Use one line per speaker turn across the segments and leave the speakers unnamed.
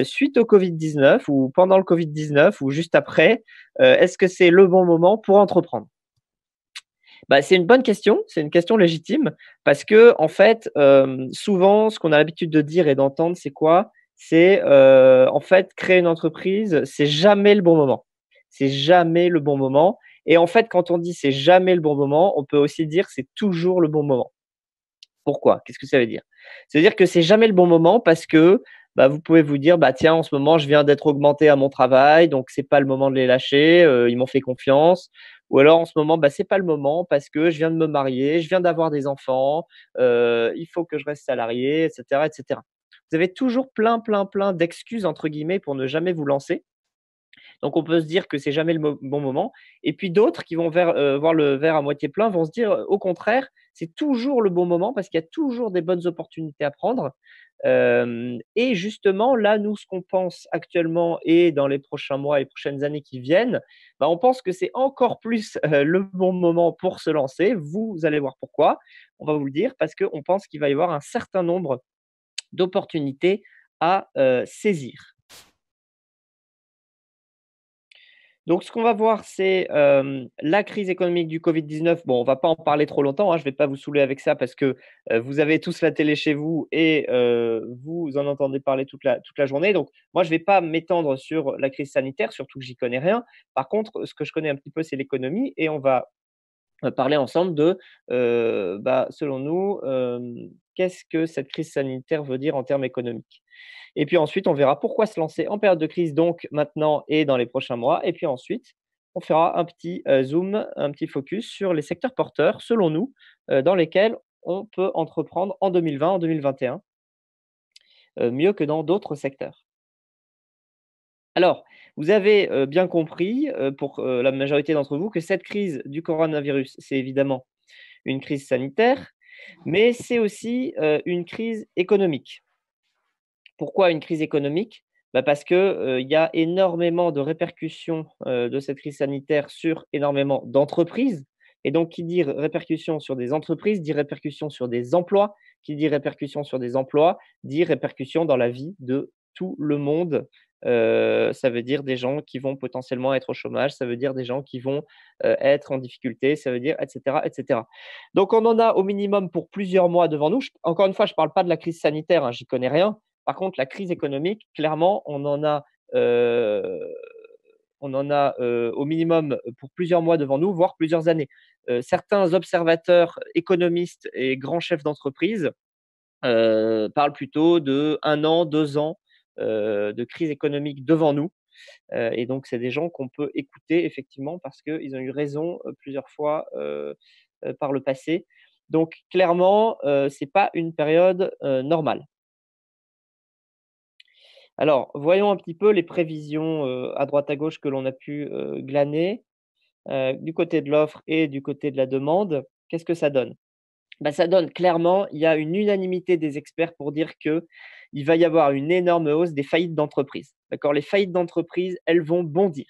suite au Covid-19 ou pendant le Covid-19 ou juste après, est-ce que c'est le bon moment pour entreprendre? Bah, c'est une bonne question, c'est une question légitime parce que en fait, souvent, ce qu'on a l'habitude de dire et d'entendre, c'est quoi? C'est, en fait, créer une entreprise, c'est jamais le bon moment. C'est jamais le bon moment et en fait, quand on dit: «C'est jamais le bon moment», on peut aussi dire: «C'est toujours le bon moment». Pourquoi? Qu'est-ce que ça veut dire? Ça veut dire que c'est jamais le bon moment parce que, bah, vous pouvez vous dire: «Bah, tiens, en ce moment, je viens d'être augmenté à mon travail, donc c'est pas le moment de les lâcher, ils m'ont fait confiance». Ou alors en ce moment, bah, c'est pas le moment parce que je viens de me marier, je viens d'avoir des enfants, il faut que je reste salarié et cetera et cetera. Vous avez toujours plein, plein, plein «d'excuses» entre guillemets pour ne jamais vous lancer. Donc on peut se dire que c'est jamais le bon moment et puis d'autres qui vont voir le verre à moitié plein vont se dire, au contraire, c'est toujours le bon moment parce qu'il y a toujours des bonnes opportunités à prendre. Hem Et justement là, nous, ce qu'on pense actuellement et dans les prochains mois, les prochaines années qui viennent, bah, on pense que c'est encore plus, le bon moment pour se lancer. Vous allez voir pourquoi. On va vous le dire parce qu'on pense qu'il va y avoir un certain nombre d'opportunités à, saisir. Donc ce qu'on va voir, c'est, la crise économique du Covid-19. Bon, on va pas en parler trop longtemps, hein, je vais pas vous saouler avec ça parce que, vous avez tous la télé chez vous et vous en entendez parler toute la journée. Donc moi, je vais pas m'étendre sur la crise sanitaire, surtout que j'y connais rien. Par contre, ce que je connais un petit peu, c'est l'économie et on va, parler ensemble de, bah, selon nous, qu'est-ce que cette crise sanitaire veut dire en termes économiques? Et puis ensuite, on verra pourquoi se lancer en période de crise, donc maintenant et dans les prochains mois. Et puis ensuite, on fera un petit, zoom, un petit focus sur les secteurs porteurs, selon nous, dans lesquels on peut entreprendre en 2020, en 2021, mieux que dans d'autres secteurs. Alors, vous avez, bien compris, pour, la majorité d'entre vous, que cette crise du coronavirus, c'est évidemment une crise sanitaire, mais c'est aussi, une crise économique. Pourquoi une crise économique? Bah, parce que, il y a énormément de répercussions, de cette crise sanitaire sur énormément d'entreprises et donc qui dit répercussions sur des entreprises, dit répercussions sur des emplois, qui dit répercussions sur des emplois, dit répercussions dans la vie de tout le monde. Ça veut dire des gens qui vont potentiellement être au chômage, ça veut dire des gens qui vont, être en difficulté, ça veut dire et cetera et cetera. Donc on en a au minimum pour plusieurs mois devant nous. Encore une fois, je ne parle pas de la crise sanitaire, hein, j'y connais rien. Par contre, la crise économique, clairement, heu, au minimum pour plusieurs mois devant nous, voire plusieurs années. Certains observateurs, économistes et grands chefs d'entreprise, parlent plutôt de 1 an, 2 ans, de crise économique devant nous. Et donc c'est des gens qu'on peut écouter effectivement parce qu'ils ont eu raison, plusieurs fois, par le passé. Donc clairement, c'est pas une période, normale. Alors, voyons un petit peu les prévisions, à droite à gauche que l'on a pu, glaner, du côté de l'offre et du côté de la demande. Qu'est-ce que ça donne? Bah, ça donne clairement, il y a une unanimité des experts pour dire que il va y avoir une énorme hausse des faillites d'entreprises. D'accord? Les faillites d'entreprises, elles vont bondir.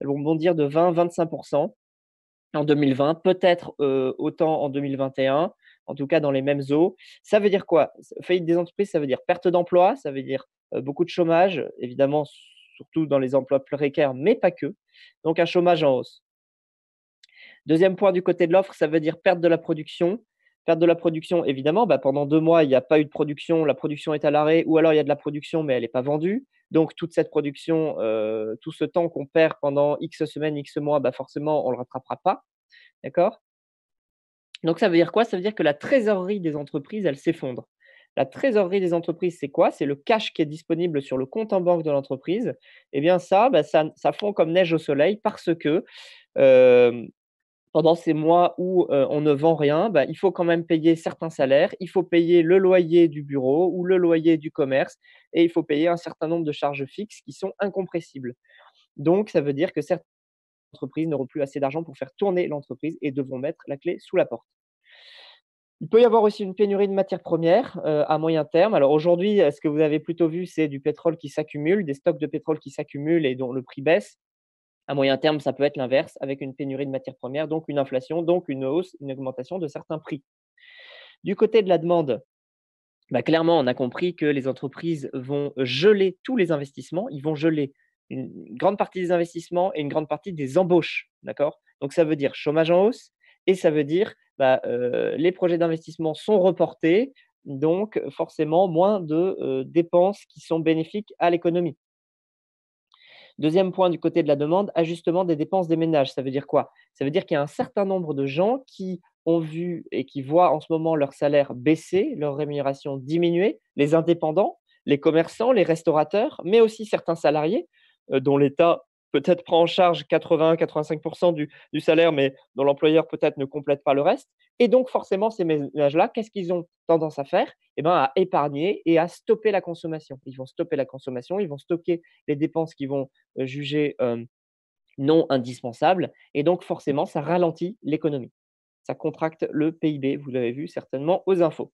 Elles vont bondir de 20-25 en 2020, peut-être, autant en 2021, en tout cas dans les mêmes eaux. Ça veut dire quoi? Faillite des entreprises, ça veut dire perte d'emploi, ça veut dire, beaucoup de chômage, évidemment, surtout dans les emplois précaires, mais pas que. Donc un chômage en hausse. Deuxième point du côté de l'offre, ça veut dire perte de la production. Perte de la production, évidemment, bah, pendant 2 mois, il y a pas eu de production, la production est à l'arrêt ou alors il y a de la production, mais elle est pas vendue. Donc toute cette production, tout ce temps qu'on perd pendant X semaines, X mois, bah, forcément, on le rattrapera pas. D'accord? Donc ça veut dire quoi? Ça veut dire que la trésorerie des entreprises, elle s'effondre. La trésorerie des entreprises, c'est quoi? C'est le cash qui est disponible sur le compte en banque de l'entreprise. Eh bien ça, bah, ça fond comme neige au soleil parce que, hem, pendant ces mois où, on ne vend rien, bah, il faut quand même payer certains salaires, il faut payer le loyer du bureau ou le loyer du commerce et il faut payer un certain nombre de charges fixes qui sont incompressibles. Donc ça veut dire que certaines entreprises n'auront plus assez d'argent pour faire tourner l'entreprise et devront mettre la clé sous la porte. Il peut y avoir aussi une pénurie de matières premières, à moyen terme. Alors aujourd'hui, ce que vous avez plutôt vu, c'est du pétrole qui s'accumule, des stocks de pétrole qui s'accumulent et dont le prix baisse. À moyen terme, ça peut être l'inverse, avec une pénurie de matières premières, donc une inflation, donc une hausse, une augmentation de certains prix. Du côté de la demande, Bah, clairement, on a compris que les entreprises vont geler tous les investissements. Ils vont geler une grande partie des investissements et une grande partie des embauches, d'accord? Donc ça veut dire chômage en hausse et ça veut dire, bah, les projets d'investissement sont reportés, donc forcément moins de, dépenses qui sont bénéfiques à l'économie. Deuxième point du côté de la demande, ajustement des dépenses des ménages. Ça veut dire quoi? Ça veut dire qu'il y a un certain nombre de gens qui ont vu et qui voient en ce moment leur salaire baisser, leur rémunération diminuer, les indépendants, les commerçants, les restaurateurs, mais aussi certains salariés, dont l'État peut-être prend en charge 80-85 du salaire, mais dont l'employeur peut-être ne complète pas le reste. Et donc forcément, ces ménages-là, qu'est-ce qu'ils ont tendance à faire? Eh ben, à épargner et à stopper la consommation. Ils vont stopper la consommation, ils vont stocker les dépenses qui vont jugées, non indispensables et donc forcément ça ralentit l'économie. Ça contracte le PIB, vous l'avez vu certainement aux infos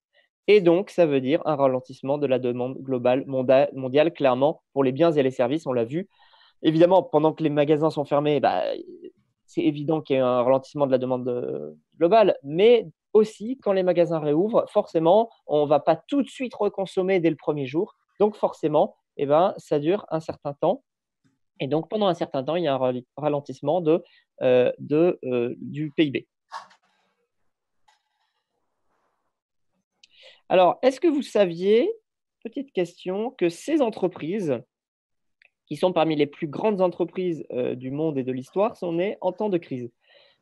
et donc ça veut dire un ralentissement de la demande globale mondiale clairement pour les biens et les services, on l'a vu. Évidemment, pendant que les magasins sont fermés, bah, c'est évident qu'il y a un ralentissement de la demande, globale, mais aussi quand les magasins réouvrent, forcément, on ne va pas tout de suite reconsommer dès le premier jour. Donc forcément, eh ben, ça dure un certain temps et donc pendant un certain temps, il y a un ralentissement du PIB. Alors, est-ce que vous saviez, petite question, que ces entreprises, qui sont parmi les plus grandes entreprises, du monde et de l'histoire, sont nées en temps de crise?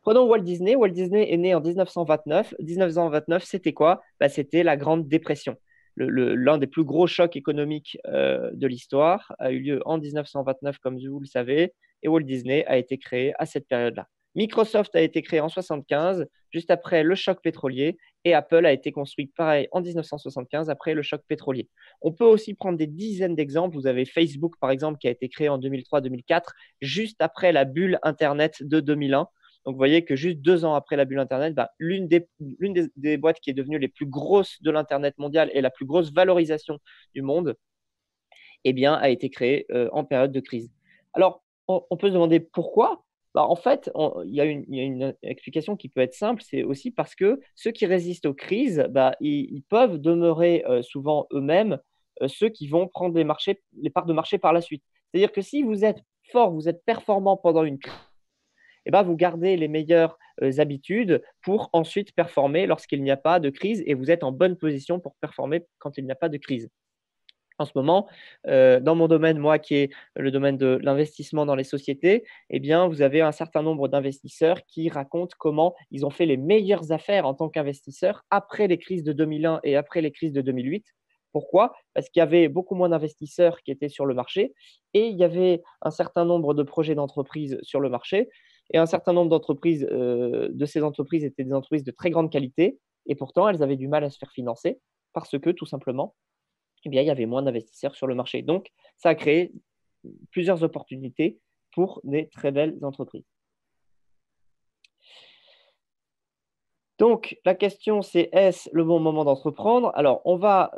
Prenons Walt Disney. Walt Disney est né en 1929. 1929, c'était quoi? Bah, c'était la Grande Dépression. L'un des plus gros chocs économiques de l'histoire a eu lieu en 1929, comme vous le savez, et Walt Disney a été créé à cette période-là. Microsoft a été créé en 1975, juste après le choc pétrolier, et Apple a été construit pareil en 1975, après le choc pétrolier. On peut aussi prendre des dizaines d'exemples. Vous avez Facebook, par exemple, qui a été créé en 2003-2004, juste après la bulle Internet de 2001. Donc, vous voyez que juste 2 ans après la bulle Internet, bah, l'une des boîtes qui est devenue les plus grosses de l'Internet mondial et la plus grosse valorisation du monde, eh bien, a été créée en période de crise. Alors, on peut se demander pourquoi. Bah, en fait, il y a une explication qui peut être simple, c'est aussi parce que ceux qui résistent aux crises, bah, ils peuvent demeurer souvent eux-mêmes ceux qui vont prendre les parts de marché par la suite. C'est-à-dire que si vous êtes fort, vous êtes performant pendant une crise, eh ben, vous gardez les meilleures habitudes pour ensuite performer lorsqu'il n'y a pas de crise et vous êtes en bonne position pour performer quand il n'y a pas de crise. En ce moment, dans mon domaine, moi, qui est le domaine de l'investissement dans les sociétés, eh bien, vous avez un certain nombre d'investisseurs qui racontent comment ils ont fait les meilleures affaires en tant qu'investisseurs après les crises de 2001 et après les crises de 2008. Pourquoi? Parce qu'il y avait beaucoup moins d'investisseurs qui étaient sur le marché et il y avait un certain nombre de projets d'entreprises sur le marché et un certain nombre d'entreprises, de ces entreprises étaient des entreprises de très grande qualité et pourtant elles avaient du mal à se faire financer parce que tout simplement, eh bien, il y avait moins d'investisseurs sur le marché. Donc, ça a créé plusieurs opportunités pour des très belles entreprises. Donc, la question, c'est est-ce le bon moment d'entreprendre? Alors, on va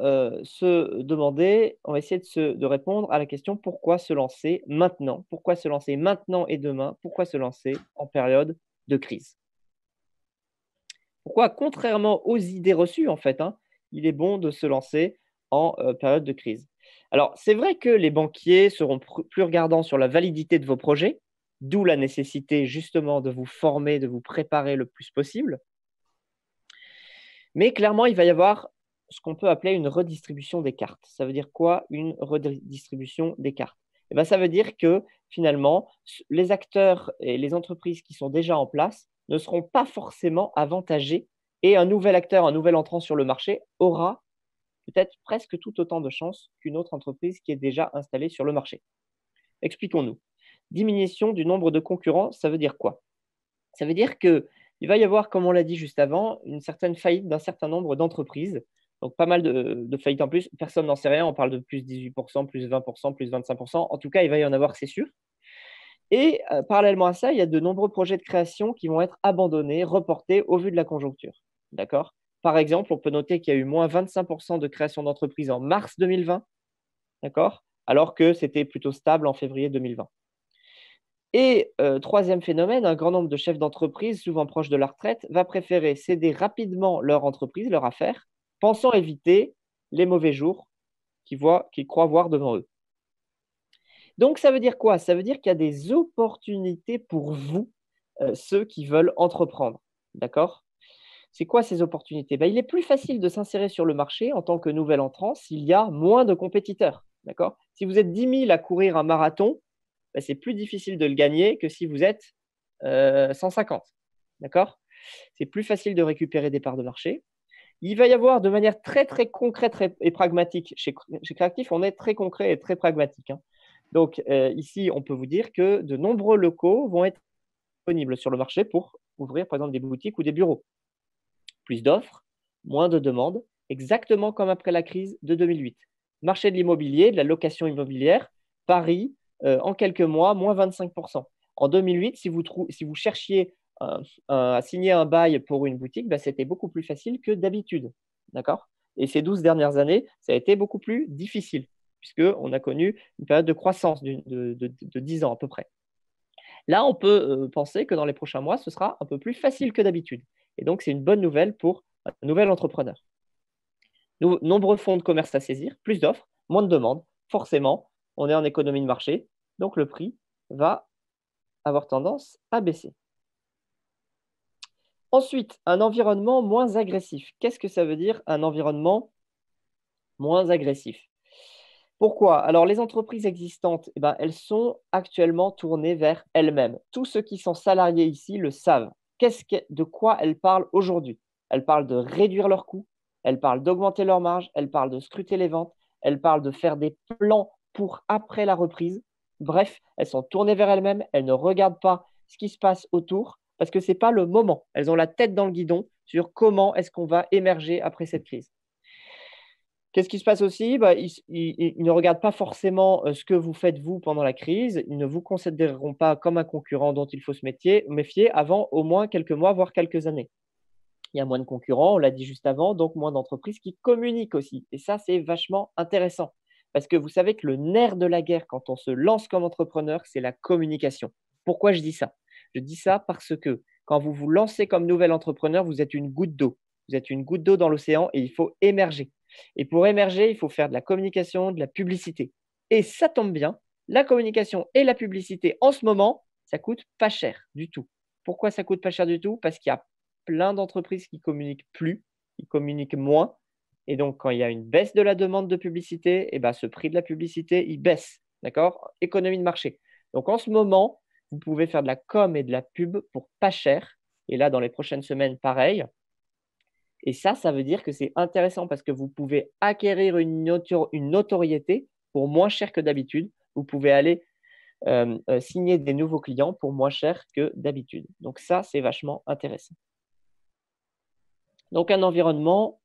se demander, on va essayer de répondre à la question pourquoi se lancer maintenant? Pourquoi se lancer maintenant et demain? Pourquoi se lancer en période de crise? Pourquoi, contrairement aux idées reçues, en fait, hein, il est bon de se lancer en période de crise. Alors, c'est vrai que les banquiers seront plus regardants sur la validité de vos projets, d'où la nécessité justement de vous former, de vous préparer le plus possible. Mais clairement, il va y avoir ce qu'on peut appeler une redistribution des cartes. Ça veut dire quoi, une redistribution des cartes? Eh ben, ça veut dire que finalement, les acteurs et les entreprises qui sont déjà en place ne seront pas forcément avantagés et un nouvel acteur, un nouvel entrant sur le marché aura peut-être presque tout autant de chances qu'une autre entreprise qui est déjà installée sur le marché. Expliquons-nous. Diminution du nombre de concurrents, ça veut dire quoi? Ça veut dire qu'il va y avoir, comme on l'a dit juste avant, une certaine faillite d'un certain nombre d'entreprises. Donc, pas mal de faillites en plus. Personne n'en sait rien. On parle de plus 18%, plus 20%, plus 25%. En tout cas, il va y en avoir, c'est sûr. Et parallèlement à ça, il y a de nombreux projets de création qui vont être abandonnés, reportés au vu de la conjoncture. D'accord? Par exemple, on peut noter qu'il y a eu moins 25% de création d'entreprises en mars 2020, d'accord? Alors que c'était plutôt stable en février 2020. Et troisième phénomène, un grand nombre de chefs d'entreprise, souvent proches de la retraite, va préférer céder rapidement leur entreprise, leur affaire, pensant éviter les mauvais jours qu'ils croient voir devant eux. Donc, ça veut dire quoi? Ça veut dire qu'il y a des opportunités pour vous, ceux qui veulent entreprendre. D'accord? C'est quoi ces opportunités? Ben, il est plus facile de s'insérer sur le marché en tant que nouvel entrant s'il y a moins de compétiteurs. D'accord? Si vous êtes 10 000 à courir un marathon, ben, c'est plus difficile de le gagner que si vous êtes 150. D'accord? C'est plus facile de récupérer des parts de marché. Il va y avoir de manière très, très concrète et pragmatique. Chez Créatif, on est très concret et très pragmatique, hein. Donc, ici, on peut vous dire que de nombreux locaux vont être disponibles sur le marché pour ouvrir, par exemple, des boutiques ou des bureaux. Plus d'offres, moins de demandes, exactement comme après la crise de 2008. Marché de l'immobilier, de la location immobilière, Paris, en quelques mois, moins 25%. En 2008, si vous cherchiez à signer un bail pour une boutique, ben, c'était beaucoup plus facile que d'habitude. D'accord? Et ces 12 dernières années, ça a été beaucoup plus difficile, puisqu'on a connu une période de croissance de 10 ans à peu près. Là, on peut penser que dans les prochains mois, ce sera un peu plus facile que d'habitude. Et donc, c'est une bonne nouvelle pour un nouvel entrepreneur. Nombreux fonds de commerce à saisir, plus d'offres, moins de demandes. Forcément, on est en économie de marché, donc le prix va avoir tendance à baisser. Ensuite, un environnement moins agressif. Qu'est-ce que ça veut dire un environnement moins agressif? Pourquoi? Alors, les entreprises existantes, eh ben, elles sont actuellement tournées vers elles-mêmes. Tous ceux qui sont salariés ici le savent. De quoi elles parlent aujourd'hui? Elles parlent de réduire leurs coûts, elles parlent d'augmenter leurs marges, elles parlent de scruter les ventes, elles parlent de faire des plans pour après la reprise. Bref, elles sont tournées vers elles-mêmes, elles ne regardent pas ce qui se passe autour parce que ce n'est pas le moment. Elles ont la tête dans le guidon sur comment est-ce qu'on va émerger après cette crise. Qu'est-ce qui se passe aussi? Bah, ils ne regardent pas forcément ce que vous faites vous pendant la crise. Ils ne vous considéreront pas comme un concurrent dont il faut se méfier avant au moins quelques mois, voire quelques années. Il y a moins de concurrents, on l'a dit juste avant, donc moins d'entreprises qui communiquent aussi. Et ça, c'est vachement intéressant. Parce que vous savez que le nerf de la guerre quand on se lance comme entrepreneur, c'est la communication. Pourquoi je dis ça? Je dis ça parce que quand vous vous lancez comme nouvel entrepreneur, vous êtes une goutte d'eau. Vous êtes une goutte d'eau dans l'océan et il faut émerger. Et pour émerger, il faut faire de la communication, de la publicité. Et ça tombe bien, la communication et la publicité en ce moment, ça coûte pas cher du tout. Pourquoi ça coûte pas cher du tout? Parce qu'il y a plein d'entreprises qui communiquent plus, qui communiquent moins. Et donc, quand il y a une baisse de la demande de publicité, eh ben, ce prix de la publicité, il baisse. D'accord? Économie de marché. Donc, en ce moment, vous pouvez faire de la com et de la pub pour pas cher. Et là, dans les prochaines semaines, pareil. Et ça veut dire que c'est intéressant parce que vous pouvez acquérir une notoriété pour moins cher que d'habitude. Vous pouvez aller signer des nouveaux clients pour moins cher que d'habitude. Donc ça, c'est vachement intéressant. Donc un environnement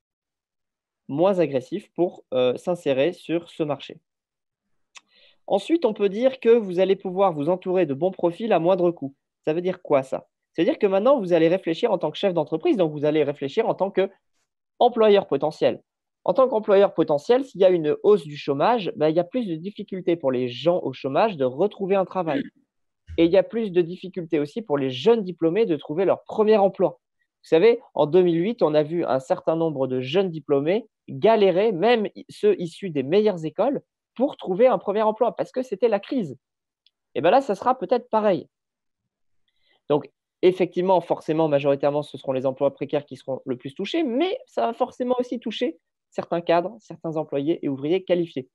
moins agressif pour s'insérer sur ce marché. Ensuite, on peut dire que vous allez pouvoir vous entourer de bons profils à moindre coût. Ça veut dire quoi ça? C'est-à-dire que maintenant, vous allez réfléchir en tant que chef d'entreprise, donc vous allez réfléchir en tant qu'employeur potentiel. En tant qu'employeur potentiel, s'il y a une hausse du chômage, ben, il y a plus de difficultés pour les gens au chômage de retrouver un travail. Et il y a plus de difficultés aussi pour les jeunes diplômés de trouver leur premier emploi. Vous savez, en 2008, on a vu un certain nombre de jeunes diplômés galérer, même ceux issus des meilleures écoles, pour trouver un premier emploi parce que c'était la crise. Et bien là, ça sera peut-être pareil. Donc, effectivement, forcément, majoritairement, ce seront les emplois précaires qui seront le plus touchés, mais ça va forcément aussi toucher certains cadres, certains employés et ouvriers qualifiés.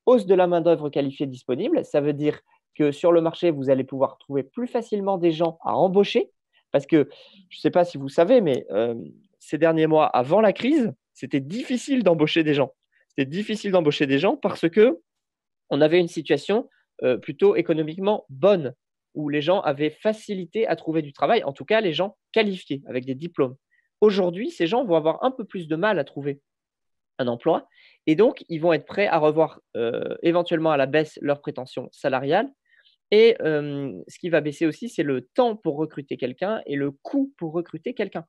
Hausse de la main-d'œuvre qualifiée disponible, ça veut dire que sur le marché, vous allez pouvoir trouver plus facilement des gens à embaucher. Parce que je ne sais pas si vous savez, mais ces derniers mois, avant la crise, c'était difficile d'embaucher des gens. C'était difficile d'embaucher des gens parce que on avait une situation plutôt économiquement bonne, où les gens avaient facilité à trouver du travail, en tout cas les gens qualifiés, avec des diplômes. Aujourd'hui, ces gens vont avoir un peu plus de mal à trouver un emploi, et donc ils vont être prêts à revoir éventuellement à la baisse leurs prétentions salariales. Et ce qui va baisser aussi, c'est le temps pour recruter quelqu'un et le coût pour recruter quelqu'un.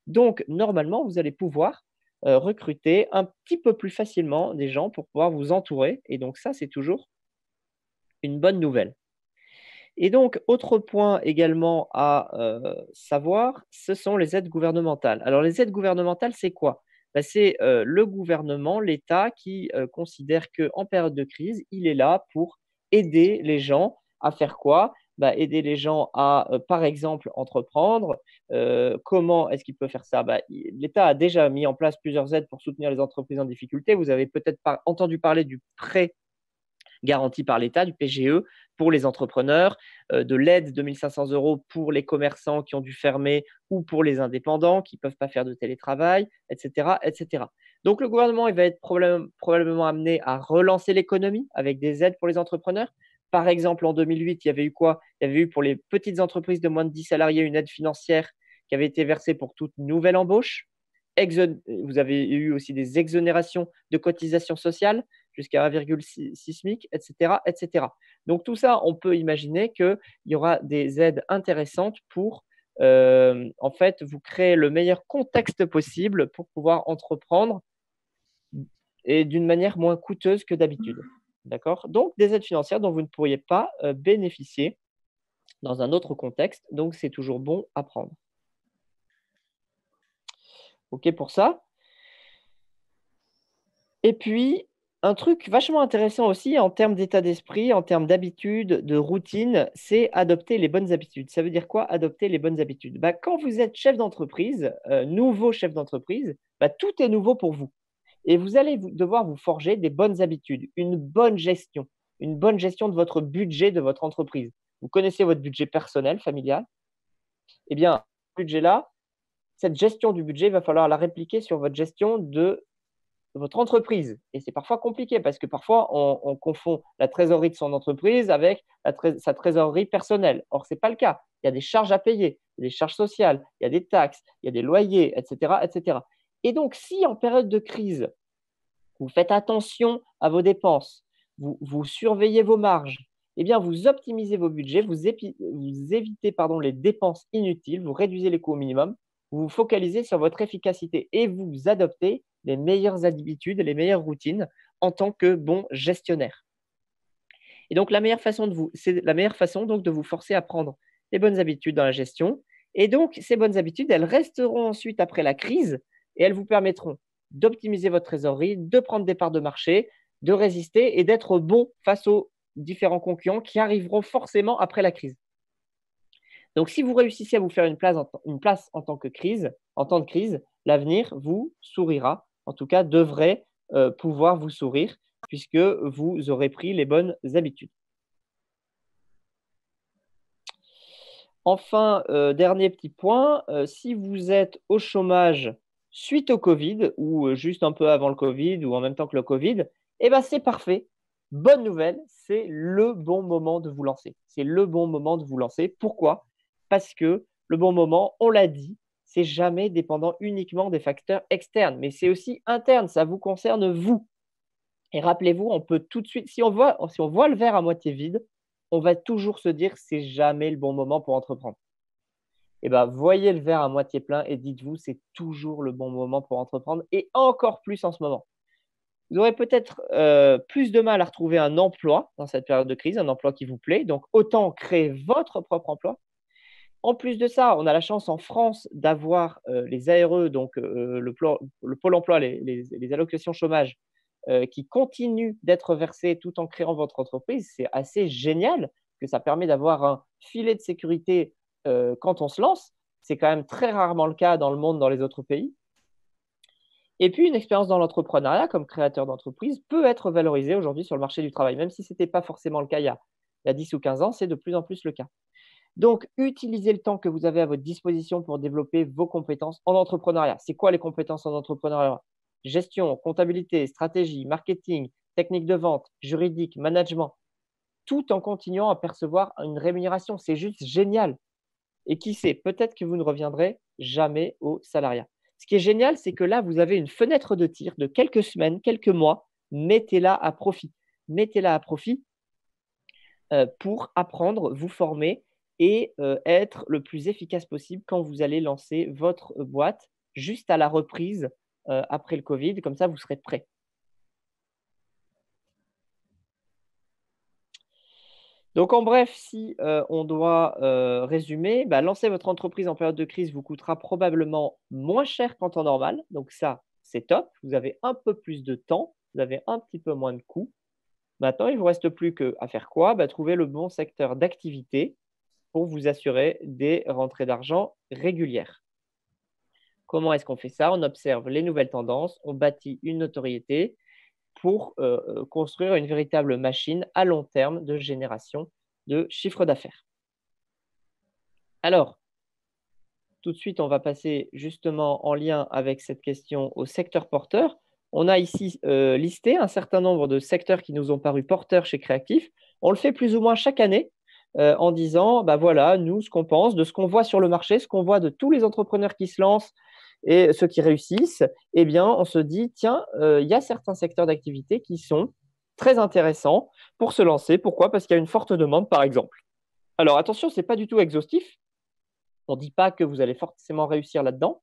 Donc, normalement, vous allez pouvoir recruter un petit peu plus facilement des gens pour pouvoir vous entourer. Et donc, ça, c'est toujours une bonne nouvelle. Et donc, autre point également à savoir, ce sont les aides gouvernementales. Alors, les aides gouvernementales, c'est quoi? bah, c'est le gouvernement, l'État qui considère qu'en période de crise, il est là pour aider les gens à faire quoi? Bah, aider les gens à, par exemple, entreprendre. Comment est-ce qu'il peut faire ça? Bah, l'État a déjà mis en place plusieurs aides pour soutenir les entreprises en difficulté. Vous avez peut-être entendu parler du prêt garanti par l'État, du PGE, pour les entrepreneurs, de l'aide de 1 500 € pour les commerçants qui ont dû fermer ou pour les indépendants qui ne peuvent pas faire de télétravail, et cetera, et cetera. Donc le gouvernement, il va être probablement amené à relancer l'économie avec des aides pour les entrepreneurs. Par exemple, en 2008, il y avait eu quoi? Il y avait eu pour les petites entreprises de moins de 10 salariés une aide financière qui avait été versée pour toute nouvelle embauche. Vous avez eu aussi des exonérations de cotisations sociales jusqu'à 1,6 SMIC, et cetera, et cetera. Donc tout ça, on peut imaginer qu'il y aura des aides intéressantes pour, en fait, vous créer le meilleur contexte possible pour pouvoir entreprendre et d'une manière moins coûteuse que d'habitude. D'accord? Donc des aides financières dont vous ne pourriez pas, bénéficier dans un autre contexte, donc c'est toujours bon à prendre. OK pour ça? Et puis, un truc vachement intéressant aussi en termes d'état d'esprit, en termes d'habitudes, de routine, c'est adopter les bonnes habitudes. Ça veut dire quoi, adopter les bonnes habitudes? Bah, quand vous êtes chef d'entreprise, nouveau chef d'entreprise, bah, tout est nouveau pour vous et vous allez devoir vous forger des bonnes habitudes, une bonne gestion de votre budget de votre entreprise. Vous connaissez votre budget personnel, familial? Eh bien, ce budget-là, cette gestion du budget, il va falloir la répliquer sur votre gestion de votre entreprise. Et c'est parfois compliqué parce que parfois on confond la trésorerie de son entreprise avec sa trésorerie personnelle. Or, ce n'est pas le cas. Il y a des charges à payer, il y a des charges sociales, il y a des taxes, il y a des loyers, etc., etc. Et donc, si en période de crise, vous faites attention à vos dépenses, vous surveillez vos marges, eh bien, vous optimisez vos budgets, vous évitez pardon, les dépenses inutiles, vous réduisez les coûts au minimum, vous vous focalisez sur votre efficacité et vous adoptez les meilleures habitudes, les meilleures routines en tant que bon gestionnaire. Et donc, c'est la meilleure façon donc, de vous forcer à prendre les bonnes habitudes dans la gestion. Et donc, ces bonnes habitudes, elles resteront ensuite après la crise et elles vous permettront d'optimiser votre trésorerie, de prendre des parts de marché, de résister et d'être bon face aux différents concurrents qui arriveront forcément après la crise. Donc, si vous réussissez à vous faire une place en tant que crise, en temps de crise, l'avenir vous sourira, en tout cas devrait pouvoir vous sourire puisque vous aurez pris les bonnes habitudes. Enfin, dernier petit point, si vous êtes au chômage suite au Covid ou juste un peu avant le Covid ou en même temps que le Covid, eh ben, c'est parfait. Bonne nouvelle, c'est le bon moment de vous lancer. C'est le bon moment de vous lancer. Pourquoi? Parce que le bon moment, on l'a dit, c'est jamais dépendant uniquement des facteurs externes, mais c'est aussi interne, ça vous concerne vous. Et rappelez-vous, on peut tout de suite, si on voit le verre à moitié vide, on va toujours se dire c'est jamais le bon moment pour entreprendre. Et ben, voyez le verre à moitié plein et dites-vous c'est toujours le bon moment pour entreprendre et encore plus en ce moment. Vous aurez peut-être plus de mal à retrouver un emploi dans cette période de crise, un emploi qui vous plaît. Donc, autant créer votre propre emploi. En plus de ça, on a la chance en France d'avoir les ARE, donc le Pôle emploi, les allocations chômage, qui continuent d'être versées tout en créant votre entreprise. C'est assez génial que ça permet d'avoir un filet de sécurité quand on se lance. C'est quand même très rarement le cas dans le monde, dans les autres pays. Et puis, une expérience dans l'entrepreneuriat comme créateur d'entreprise peut être valorisée aujourd'hui sur le marché du travail, même si ce n'était pas forcément le cas il y a 10 ou 15 ans, c'est de plus en plus le cas. Donc, utilisez le temps que vous avez à votre disposition pour développer vos compétences en entrepreneuriat. C'est quoi les compétences en entrepreneuriat? Gestion, comptabilité, stratégie, marketing, technique de vente, juridique, management, tout en continuant à percevoir une rémunération. C'est juste génial. Et qui sait, peut-être que vous ne reviendrez jamais au salariat. Ce qui est génial, c'est que là, vous avez une fenêtre de tir de quelques semaines, quelques mois. Mettez-la à profit. Mettez-la à profit pour apprendre, vous former et être le plus efficace possible quand vous allez lancer votre boîte juste à la reprise après le Covid. Comme ça, vous serez prêt. Donc, en bref, si on doit résumer, bah, lancer votre entreprise en période de crise vous coûtera probablement moins cher qu'en temps normal. Donc ça, c'est top. Vous avez un peu plus de temps, vous avez un petit peu moins de coûts. Maintenant, il ne vous reste plus qu'à faire quoi? Trouver le bon secteur d'activité pour vous assurer des rentrées d'argent régulières. Comment est-ce qu'on fait ça? On observe les nouvelles tendances, on bâtit une notoriété pour construire une véritable machine à long terme de génération de chiffre d'affaires. Alors, tout de suite, on va passer justement en lien avec cette question au secteur porteur. On a ici listé un certain nombre de secteurs qui nous ont paru porteurs chez Créactif. On le fait plus ou moins chaque année en disant, voilà, nous, ce qu'on pense, de ce qu'on voit sur le marché, ce qu'on voit de tous les entrepreneurs qui se lancent et ceux qui réussissent, eh bien, on se dit, tiens, il y a certains secteurs d'activité qui sont très intéressants pour se lancer. Pourquoi? Parce qu'il y a une forte demande, par exemple. Alors, attention, ce n'est pas du tout exhaustif. On ne dit pas que vous allez forcément réussir là-dedans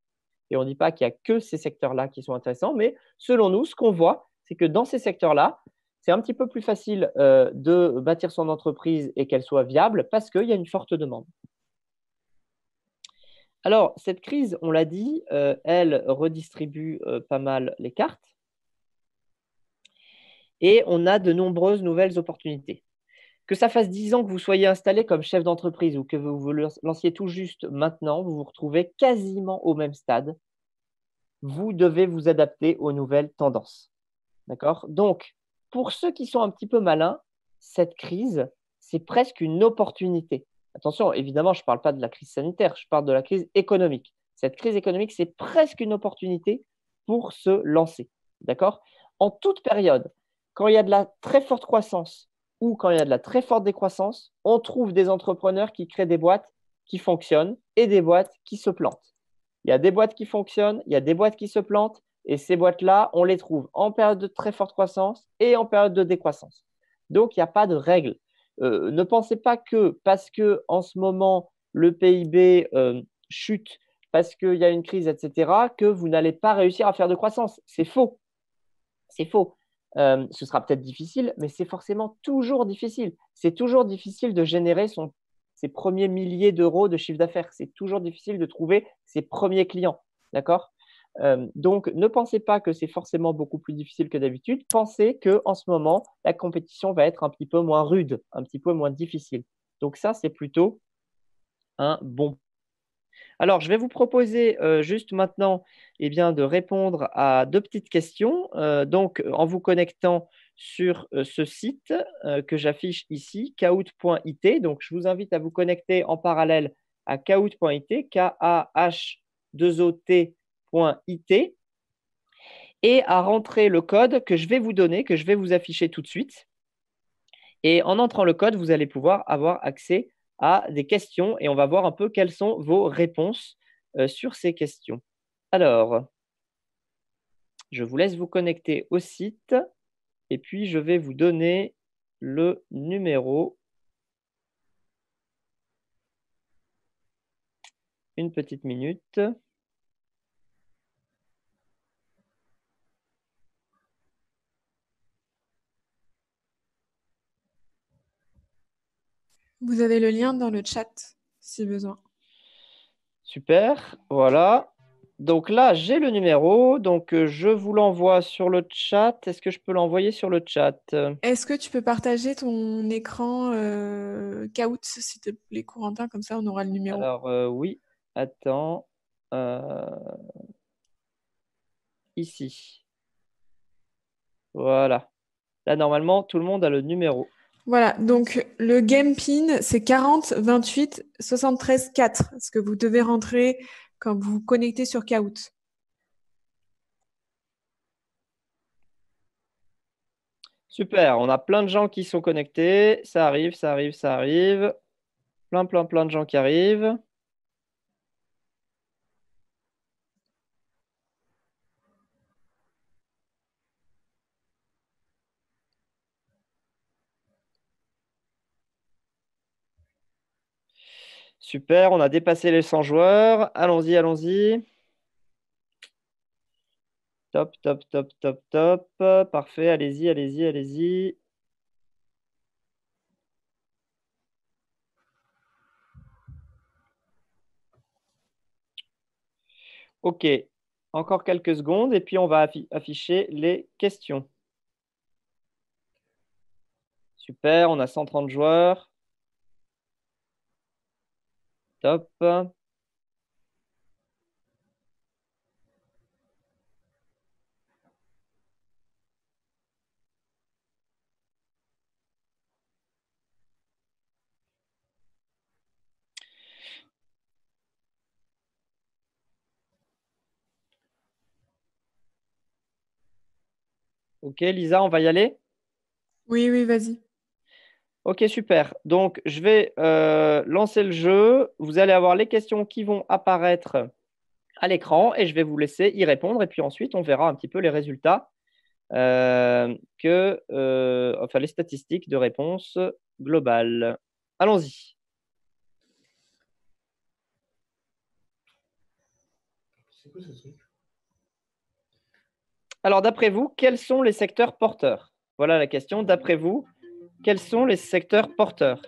et on ne dit pas qu'il n'y a que ces secteurs-là qui sont intéressants, mais selon nous, ce qu'on voit, c'est que dans ces secteurs-là, c'est un petit peu plus facile de bâtir son entreprise et qu'elle soit viable parce qu'il y a une forte demande. Alors, cette crise, on l'a dit, elle redistribue pas mal les cartes et on a de nombreuses nouvelles opportunités. Que ça fasse 10 ans que vous soyez installé comme chef d'entreprise ou que vous vous lanciez tout juste maintenant, vous vous retrouvez quasiment au même stade. Vous devez vous adapter aux nouvelles tendances. D'accord? Donc, pour ceux qui sont un petit peu malins, cette crise, c'est presque une opportunité. Attention, évidemment, je ne parle pas de la crise sanitaire, je parle de la crise économique. Cette crise économique, c'est presque une opportunité pour se lancer. D'accord? En toute période, quand il y a de la très forte croissance ou quand il y a de la très forte décroissance, on trouve des entrepreneurs qui créent des boîtes qui fonctionnent et des boîtes qui se plantent. Il y a des boîtes qui fonctionnent, il y a des boîtes qui se plantent, et ces boîtes-là, on les trouve en période de très forte croissance et en période de décroissance. Donc, il n'y a pas de règle. Ne pensez pas que parce que en ce moment, le PIB chute, parce qu'il y a une crise, etc., que vous n'allez pas réussir à faire de croissance. C'est faux. C'est faux. Ce sera peut-être difficile, mais c'est forcément toujours difficile. C'est toujours difficile de générer ses premiers milliers d'euros de chiffre d'affaires. C'est toujours difficile de trouver ses premiers clients. D'accord? Donc, ne pensez pas que c'est forcément beaucoup plus difficile que d'habitude. Pensez qu'en ce moment, la compétition va être un petit peu moins rude, un petit peu moins difficile. Donc, ça, c'est plutôt un bon. Alors, je vais vous proposer juste maintenant de répondre à deux petites questions. Donc, en vous connectant sur ce site que j'affiche ici, kahoot.it. Donc, je vous invite à vous connecter en parallèle à kahoot.it, Kahoot.it, et à rentrer le code que je vais vous donner, que je vais vous afficher tout de suite. Et en entrant le code, vous allez pouvoir avoir accès à des questions et on va voir un peu quelles sont vos réponses sur ces questions. Alors, je vous laisse vous connecter au site et puis je vais vous donner le numéro. Une petite minute.
Vous avez le lien dans le chat, si besoin.
Super, voilà. Donc là, j'ai le numéro, donc je vous l'envoie sur le chat. Est-ce que je peux l'envoyer sur le chat?
Est-ce que tu peux partager ton écran Kahoot, s'il te plaît, Corentin, comme ça on aura le numéro.
Alors, oui, attends. Ici. Voilà. Là, normalement, tout le monde a le numéro.
Voilà, donc le game pin, c'est 40 28 73 4, ce que vous devez rentrer quand vous vous connectez sur Kahoot.
Super, on a plein de gens qui sont connectés. Ça arrive, ça arrive, ça arrive. Plein, plein, plein de gens qui arrivent. Super, on a dépassé les 100 joueurs. Allons-y, allons-y. Top, top, top, top, top. Parfait, allez-y, allez-y, allez-y. Ok. Encore quelques secondes et puis on va afficher les questions. Super, on a 130 joueurs. Top. Ok, Lisa, on va y aller?
Oui, oui, vas-y.
Ok, super. Donc, je vais lancer le jeu. Vous allez avoir les questions qui vont apparaître à l'écran et je vais vous laisser y répondre. Et puis ensuite, on verra un petit peu les résultats, enfin les statistiques de réponse globale. Allons-y. Alors, d'après vous, quels sont les secteurs porteurs? Voilà la question. D'après vous, quels sont les secteurs porteurs?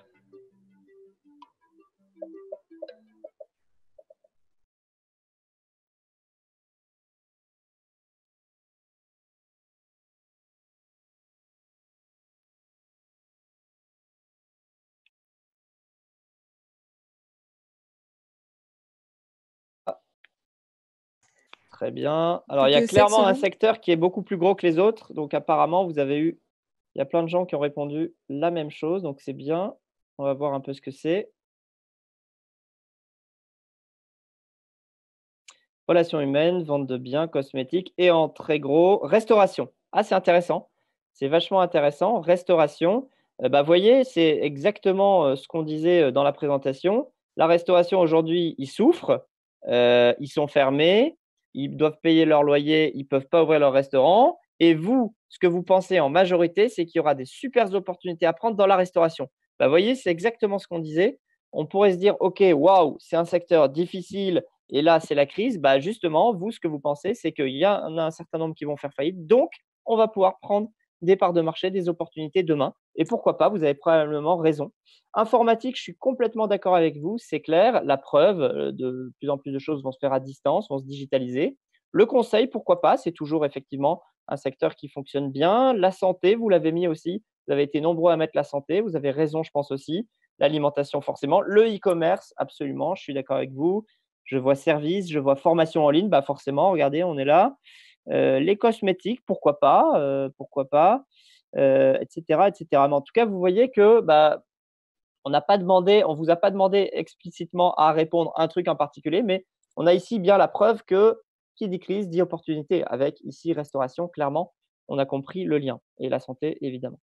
Très bien. Alors, il y a
Plus que 7
clairement un
secondes.
secteur qui est beaucoup plus gros que les autres. Donc, apparemment, il y a plein de gens qui ont répondu la même chose. Donc, c'est bien. On va voir un peu ce que c'est. Relations humaines, vente de biens, cosmétiques et en très gros, restauration. Ah, c'est intéressant. C'est vachement intéressant. Restauration. Bah, vous voyez, c'est exactement ce qu'on disait dans la présentation. La restauration, aujourd'hui, ils souffrent. Ils sont fermés. Ils doivent payer leur loyer. Ils ne peuvent pas ouvrir leur restaurant. Et vous, ce que vous pensez en majorité, c'est qu'il y aura des super opportunités à prendre dans la restauration. Bah, vous voyez, c'est exactement ce qu'on disait. On pourrait se dire, OK, waouh, c'est un secteur difficile et là, c'est la crise. Bah, justement, vous, ce que vous pensez, c'est qu'il y en a un certain nombre qui vont faire faillite. Donc, on va pouvoir prendre des parts de marché, des opportunités demain. Et pourquoi pas, vous avez probablement raison. Informatique, je suis complètement d'accord avec vous, c'est clair. La preuve, de plus en plus de choses vont se faire à distance, vont se digitaliser. Le conseil, pourquoi pas, c'est toujours effectivement un secteur qui fonctionne bien. La santé, vous l'avez mis aussi. Vous avez été nombreux à mettre la santé. Vous avez raison, je pense aussi. L'alimentation, forcément. Le e-commerce, absolument, je suis d'accord avec vous. Je vois service, je vois formation en ligne, bah forcément, regardez, on est là. Les cosmétiques, pourquoi pas, et cetera, et cetera. Mais en tout cas, vous voyez que bah, on vous a pas demandé explicitement à répondre à un truc en particulier, mais on a ici bien la preuve que qui dit crise dit opportunité. Avec ici restauration, clairement, on a compris le lien et la santé, évidemment.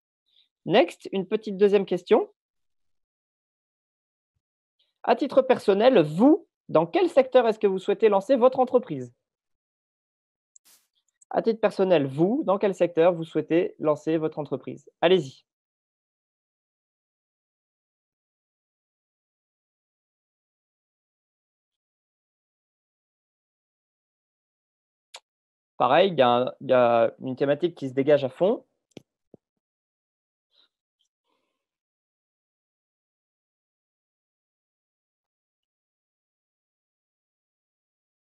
Next, une petite deuxième question. À titre personnel, vous, dans quel secteur est-ce que vous souhaitez lancer votre entreprise? À titre personnel, vous, dans quel secteur vous souhaitez lancer votre entreprise? Allez-y. Pareil, il y a une thématique qui se dégage à fond.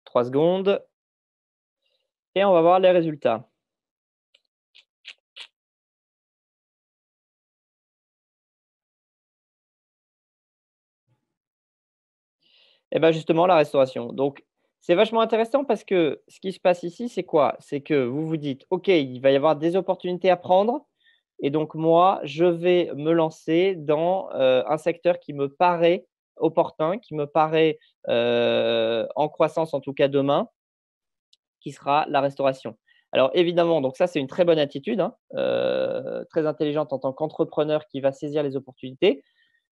3 secondes et on va voir les résultats. Et bien justement, la restauration. Donc, c'est vachement intéressant parce que ce qui se passe ici, c'est quoi? C'est que vous vous dites: «OK, il va y avoir des opportunités à prendre et donc moi, je vais me lancer dans, un secteur qui me paraît opportun, qui me paraît, en croissance en tout cas demain, qui sera la restauration». Alors évidemment, donc ça, c'est une très bonne attitude, hein, très intelligente en tant qu'entrepreneur qui va saisir les opportunités.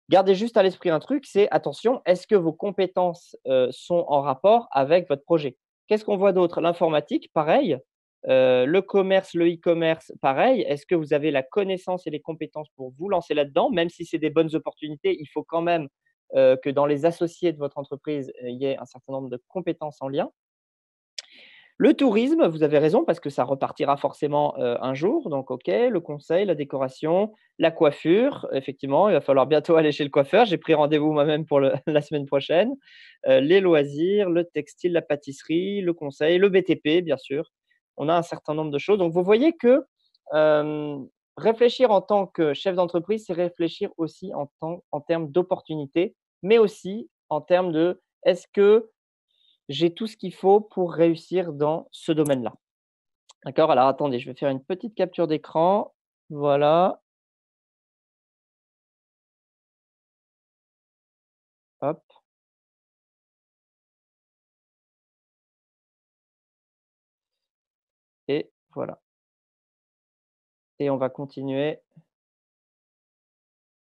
Gardez juste à l'esprit un truc, c'est attention, est-ce que vos compétences, sont en rapport avec votre projet? Qu'est-ce qu'on voit d'autre? L'informatique, pareil, le commerce, le e-commerce, pareil. Est-ce que vous avez la connaissance et les compétences pour vous lancer là-dedans? Même si c'est des bonnes opportunités, il faut quand même, que dans les associés de votre entreprise, il y ait un certain nombre de compétences en lien. Le tourisme, vous avez raison, parce que ça repartira forcément un jour. Donc, OK, le conseil, la décoration, la coiffure. Effectivement, il va falloir bientôt aller chez le coiffeur. J'ai pris rendez-vous moi-même pour la semaine prochaine. Les loisirs, le textile, la pâtisserie, le conseil, le BTP, bien sûr. On a un certain nombre de choses. Donc, vous voyez que réfléchir en tant que chef d'entreprise, c'est réfléchir aussi en termes d'opportunités, mais aussi en termes de est-ce que j'ai tout ce qu'il faut pour réussir dans ce domaine-là. D'accord? Alors attendez, je vais faire une petite capture d'écran. Voilà, hop, et voilà. Et on va continuer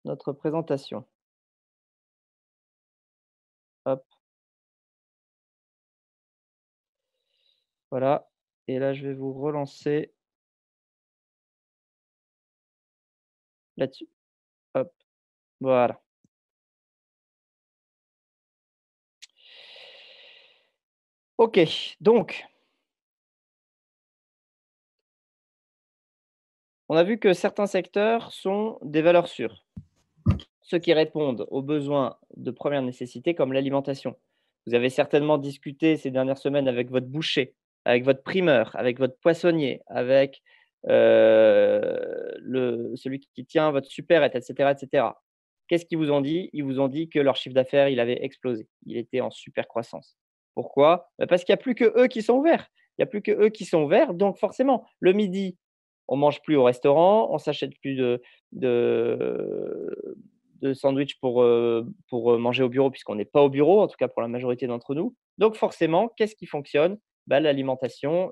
notre présentation. Hop, voilà. Et là, je vais vous relancer là-dessus. Hop, voilà. OK, donc on a vu que certains secteurs sont des valeurs sûres. Ceux qui répondent aux besoins de première nécessité comme l'alimentation. Vous avez certainement discuté ces dernières semaines avec votre boucher, avec votre primeur, avec votre poissonnier, avec, celui qui tient votre supérette et cetera et cetera. Qu'est-ce qu'ils vous ont dit? Ils vous ont dit que leur chiffre d'affaires, il avait explosé. Il était en super croissance. Pourquoi? Bah, parce qu'il n'y a plus que eux qui sont ouverts. Il n'y a plus que eux qui sont ouverts, donc forcément, le midi, on mange plus au restaurant, on s'achète plus de de sandwich pour manger au bureau puisqu'on n'est pas au bureau, en tout cas pour la majorité d'entre nous. Donc forcément, qu'est-ce qui fonctionne? Bah, l'alimentation,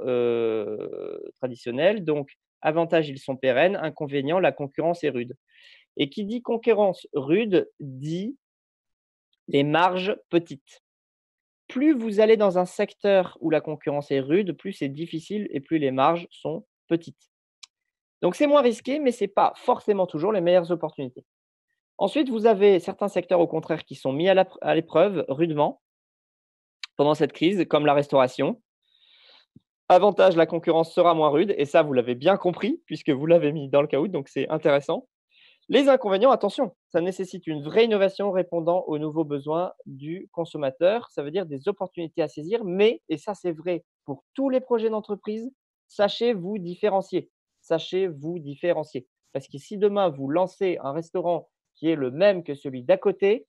traditionnelle. Donc avantages, ils sont pérennes, inconvénients, la concurrence est rude. Et qui dit concurrence rude dit les marges petites. Plus vous allez dans un secteur où la concurrence est rude, plus c'est difficile et plus les marges sont petites. Donc c'est moins risqué, mais ce n'est pas forcément toujours les meilleures opportunités. Ensuite, vous avez certains secteurs, au contraire, qui sont mis à l'épreuve rudement pendant cette crise, comme la restauration. Avantage, la concurrence sera moins rude et ça, vous l'avez bien compris puisque vous l'avez mis dans le caout, donc c'est intéressant. Les inconvénients, attention, ça nécessite une vraie innovation répondant aux nouveaux besoins du consommateur. Ça veut dire des opportunités à saisir, mais, et ça c'est vrai pour tous les projets d'entreprise, sachez vous différencier. Sachez vous différencier. Parce que si demain vous lancez un restaurant qui est le même que celui d'à côté,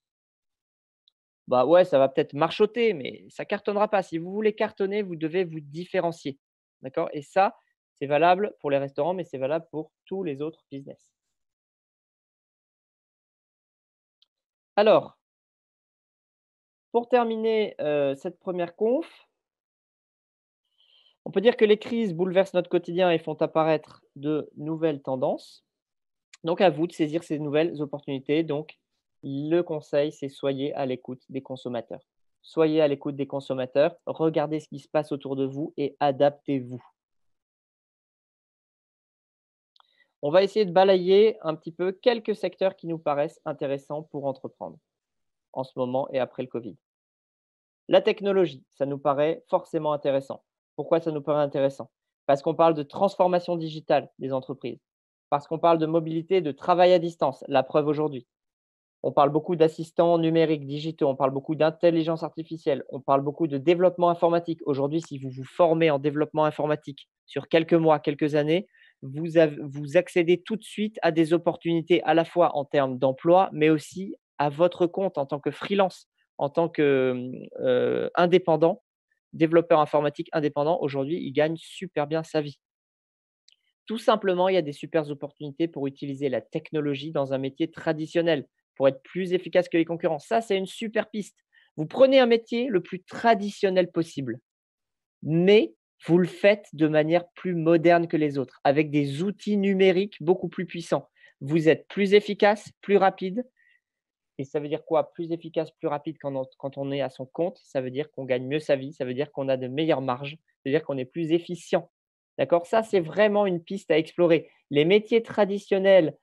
bah ouais, ça va peut-être marchoter, mais ça cartonnera pas. Si vous voulez cartonner, vous devez vous différencier. D'accord? Et ça, c'est valable pour les restaurants, mais c'est valable pour tous les autres business. Alors, pour terminer, cette première conf, on peut dire que les crises bouleversent notre quotidien et font apparaître de nouvelles tendances. Donc à vous de saisir ces nouvelles opportunités. Donc le conseil, c'est soyez à l'écoute des consommateurs. Soyez à l'écoute des consommateurs, regardez ce qui se passe autour de vous et adaptez-vous. On va essayer de balayer un petit peu quelques secteurs qui nous paraissent intéressants pour entreprendre en ce moment et après le Covid. La technologie, ça nous paraît forcément intéressant. Pourquoi ça nous paraît intéressant? Parce qu'on parle de transformation digitale des entreprises, parce qu'on parle de mobilité, de travail à distance, la preuve aujourd'hui. On parle beaucoup d'assistants numériques digitaux, on parle beaucoup d'intelligence artificielle, on parle beaucoup de développement informatique. Aujourd'hui, si vous vous formez en développement informatique sur quelques mois, quelques années, vous accédez tout de suite à des opportunités à la fois en termes d'emploi, mais aussi à votre compte en tant que freelance, en tant qu'indépendant, développeur informatique indépendant. Aujourd'hui, il gagne super bien sa vie. Tout simplement, il y a des super opportunités pour utiliser la technologie dans un métier traditionnel, pour être plus efficace que les concurrents. Ça, c'est une super piste. Vous prenez un métier le plus traditionnel possible, mais vous le faites de manière plus moderne que les autres, avec des outils numériques beaucoup plus puissants. Vous êtes plus efficace, plus rapide. Et ça veut dire quoi? Plus efficace, plus rapide quand on est à son compte, ça veut dire qu'on gagne mieux sa vie, ça veut dire qu'on a de meilleures marges, ça veut dire qu'on est plus efficient. D'accord? Ça, c'est vraiment une piste à explorer. Les métiers traditionnels,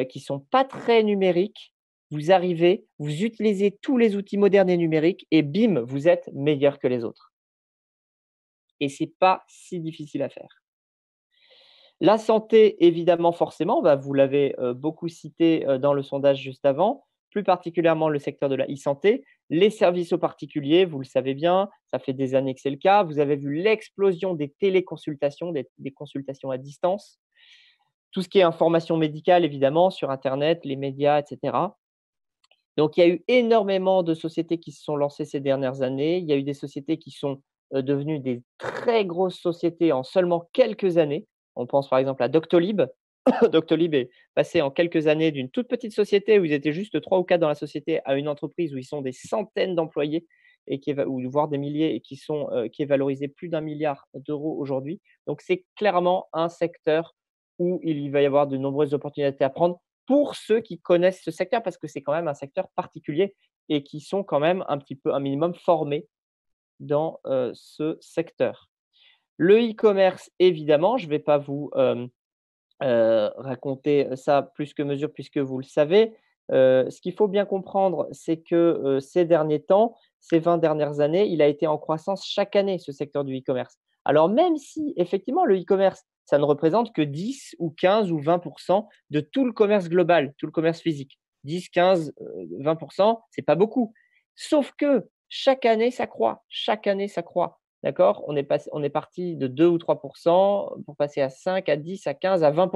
qui sont pas très numériques, vous arrivez, vous utilisez tous les outils modernes et numériques et bim, vous êtes meilleur que les autres. et ce n'est pas si difficile à faire. La santé, évidemment, forcément, vous l'avez beaucoup cité dans le sondage juste avant, plus particulièrement le secteur de la e-santé. Les services aux particuliers, vous le savez bien, ça fait des années que c'est le cas. Vous avez vu l'explosion des téléconsultations, des consultations à distance. Tout ce qui est information médicale, évidemment, sur Internet, les médias, etc. Donc, il y a eu énormément de sociétés qui se sont lancées ces dernières années. Il y a eu des sociétés qui sont devenues des très grosses sociétés en seulement quelques années. On pense par exemple à Doctolib. Doctolib est passé en quelques années d'une toute petite société où ils étaient juste 3 ou 4 dans la société à une entreprise où ils sont des centaines d'employés et ou voire des milliers et qui est valorisé plus d'1 milliard d'euros aujourd'hui. Donc, c'est clairement un secteur où il va y avoir de nombreuses opportunités à prendre pour ceux qui connaissent ce secteur, parce que c'est quand même un secteur particulier et qui sont quand même un minimum formés dans ce secteur. Le e-commerce, évidemment, je ne vais pas vous raconter ça plus que mesure puisque vous le savez. Ce qu'il faut bien comprendre, c'est que ces derniers temps, ces 20 dernières années, il a été en croissance chaque année, ce secteur du e-commerce. Alors même si effectivement le e-commerce, ça ne représente que 10 ou 15 ou 20 de tout le commerce global, tout le commerce physique. 10, 15, 20 c'est pas beaucoup. Sauf que chaque année, ça croît. Chaque année, ça croît. D'accord? On est parti de 2 ou 3 pour passer à 5, à 10, à 15, à 20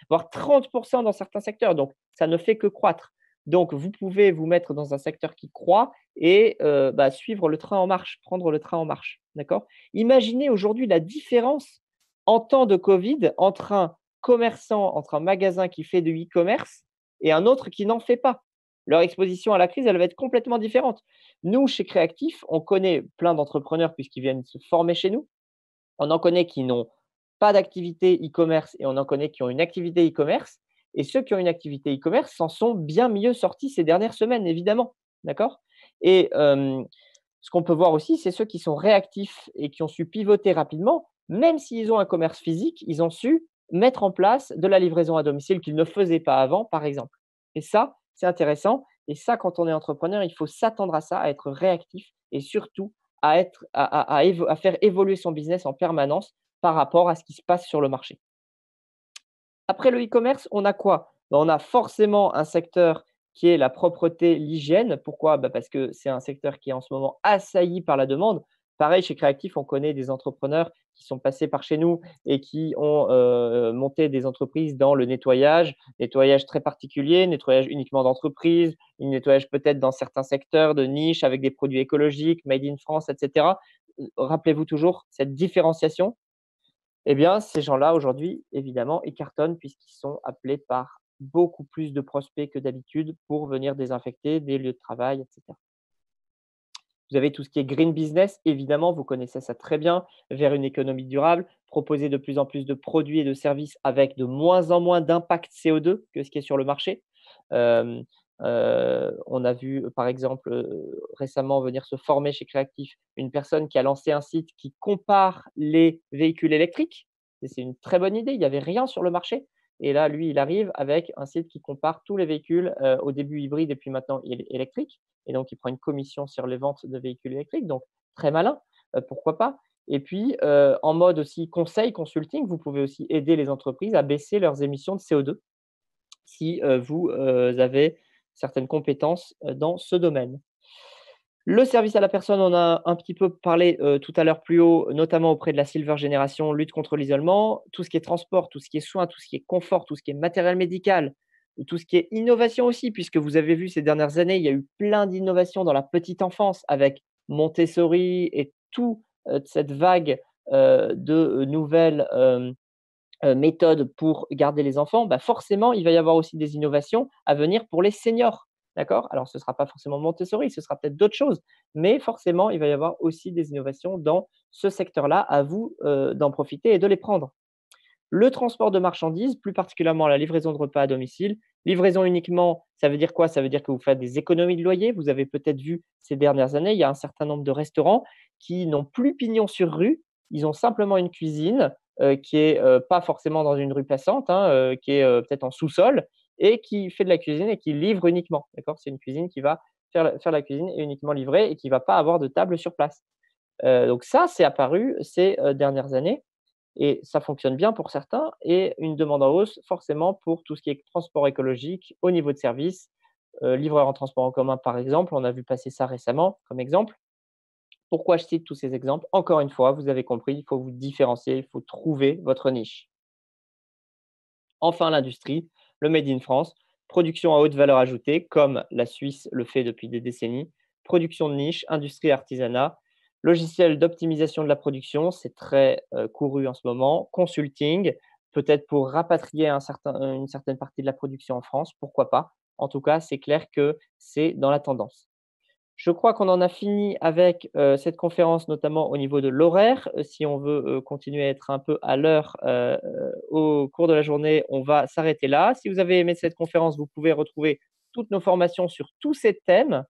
voire 30 dans certains secteurs. Donc, ça ne fait que croître. Donc, vous pouvez vous mettre dans un secteur qui croît et suivre le train en marche, prendre le train en marche. D'accord? Imaginez aujourd'hui la différence en temps de Covid entre un commerçant, entre un magasin qui fait du e-commerce et un autre qui n'en fait pas. Leur exposition à la crise, elle va être complètement différente. Nous, chez Créactif, on connaît plein d'entrepreneurs puisqu'ils viennent se former chez nous. On en connaît qui n'ont pas d'activité e-commerce et on en connaît qui ont une activité e-commerce. Et ceux qui ont une activité e-commerce s'en sont bien mieux sortis ces dernières semaines, évidemment. D'accord? Et ce qu'on peut voir aussi, c'est ceux qui sont réactifs et qui ont su pivoter rapidement, même s'ils ont un commerce physique, ils ont su mettre en place de la livraison à domicile qu'ils ne faisaient pas avant, par exemple. Et ça, c'est intéressant. Et ça, quand on est entrepreneur, il faut s'attendre à ça, à être réactif et surtout à faire évoluer son business en permanence par rapport à ce qui se passe sur le marché. Après le e-commerce, on a quoi? On a forcément un secteur qui est la propreté, l'hygiène. Pourquoi? Parce que c'est un secteur qui est en ce moment assailli par la demande. Pareil, chez Créactif, on connaît des entrepreneurs qui sont passés par chez nous et qui ont monté des entreprises dans le nettoyage très particulier, nettoyage uniquement d'entreprise, nettoyage peut-être dans certains secteurs de niche avec des produits écologiques, made in France, etc. Rappelez-vous toujours cette différenciation. Eh bien, ces gens-là, aujourd'hui, évidemment, ils cartonnent puisqu'ils sont appelés par beaucoup plus de prospects que d'habitude pour venir désinfecter des lieux de travail, etc. Vous avez tout ce qui est green business, évidemment, vous connaissez ça très bien, vers une économie durable, proposer de plus en plus de produits et de services avec de moins en moins d'impact CO2 que ce qui est sur le marché. Euh, on a vu, par exemple, récemment venir se former chez Créactif une personne qui a lancé un site qui compare les véhicules électriques. Et c'est une très bonne idée, il n'y avait rien sur le marché. Et là, lui, il arrive avec un site qui compare tous les véhicules, au début hybrides et puis maintenant électriques. Et donc, il prend une commission sur les ventes de véhicules électriques. Donc, très malin, pourquoi pas. Et puis, en mode aussi conseil, consulting, vous pouvez aussi aider les entreprises à baisser leurs émissions de CO2 si vous avez certaines compétences dans ce domaine. Le service à la personne, on a un petit peu parlé tout à l'heure plus haut, notamment auprès de la Silver Génération, lutte contre l'isolement, tout ce qui est transport, tout ce qui est soins, tout ce qui est confort, tout ce qui est matériel médical, tout ce qui est innovation aussi, puisque vous avez vu ces dernières années, il y a eu plein d'innovations dans la petite enfance avec Montessori et toute cette vague de nouvelles méthodes pour garder les enfants, forcément, il va y avoir aussi des innovations à venir pour les seniors. D'accord? Alors, ce ne sera pas forcément Montessori, ce sera peut-être d'autres choses, mais forcément, il va y avoir aussi des innovations dans ce secteur-là. À vous d'en profiter et de les prendre. Le transport de marchandises, plus particulièrement la livraison de repas à domicile. Livraison uniquement, ça veut dire quoi? Ça veut dire que vous faites des économies de loyer. Vous avez peut-être vu ces dernières années, il y a un certain nombre de restaurants qui n'ont plus pignon sur rue. Ils ont simplement une cuisine qui est pas forcément dans une rue passante, hein, qui est peut-être en sous-sol et qui fait de la cuisine et qui livre uniquement. D'accord? C'est une cuisine qui va faire la cuisine et uniquement livrer et qui ne va pas avoir de table sur place. Donc ça, c'est apparu ces dernières années et ça fonctionne bien pour certains et une demande en hausse forcément pour tout ce qui est transport écologique au niveau de service, livreur en transport en commun par exemple, on a vu passer ça récemment comme exemple. Pourquoi je cite tous ces exemples? Encore une fois, vous avez compris, il faut vous différencier, il faut trouver votre niche. Enfin, l'industrie, le Made in France, production à haute valeur ajoutée, comme la Suisse le fait depuis des décennies, production de niche, industrie et artisanat, logiciel d'optimisation de la production, c'est très couru en ce moment, consulting, peut-être pour rapatrier une certaine partie de la production en France, pourquoi pas. En tout cas, c'est clair que c'est dans la tendance. Je crois qu'on en a fini avec, cette conférence, notamment au niveau de l'horaire. Si on veut, continuer à être un peu à l'heure, au cours de la journée, on va s'arrêter là. Si vous avez aimé cette conférence, vous pouvez retrouver toutes nos formations sur tous ces thèmes,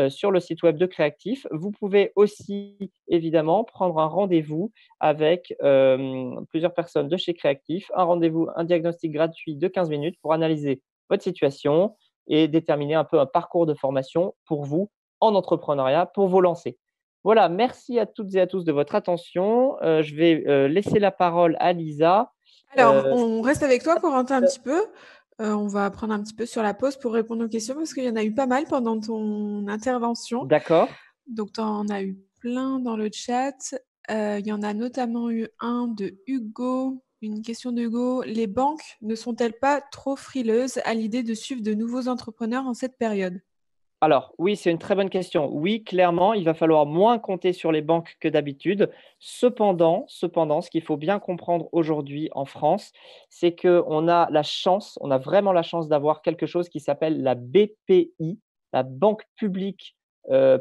sur le site web de Créactif. Vous pouvez aussi, évidemment, prendre un rendez-vous avec, plusieurs personnes de chez Créactif. Un rendez-vous, un diagnostic gratuit de 15 minutes pour analyser votre situation et déterminer un peu un parcours de formation pour vous en entrepreneuriat pour vous lancer. Voilà, merci à toutes et à tous de votre attention. Je vais laisser la parole à Lisa.
Alors, on reste avec toi, Corentin, un petit peu. On va prendre un petit peu sur la pause pour répondre aux questions parce qu'il y en a eu pas mal pendant ton intervention.
D'accord.
Donc, tu en as eu plein dans le chat. Il y en a notamment eu un de Hugo, une question de Hugo. Les banques ne sont-elles pas trop frileuses à l'idée de suivre de nouveaux entrepreneurs en cette période?
Alors oui, c'est une très bonne question. Oui, clairement, il va falloir moins compter sur les banques que d'habitude. Cependant, ce qu'il faut bien comprendre aujourd'hui en France, c'est qu'on a la chance, on a vraiment la chance d'avoir quelque chose qui s'appelle la BPI, la Banque publique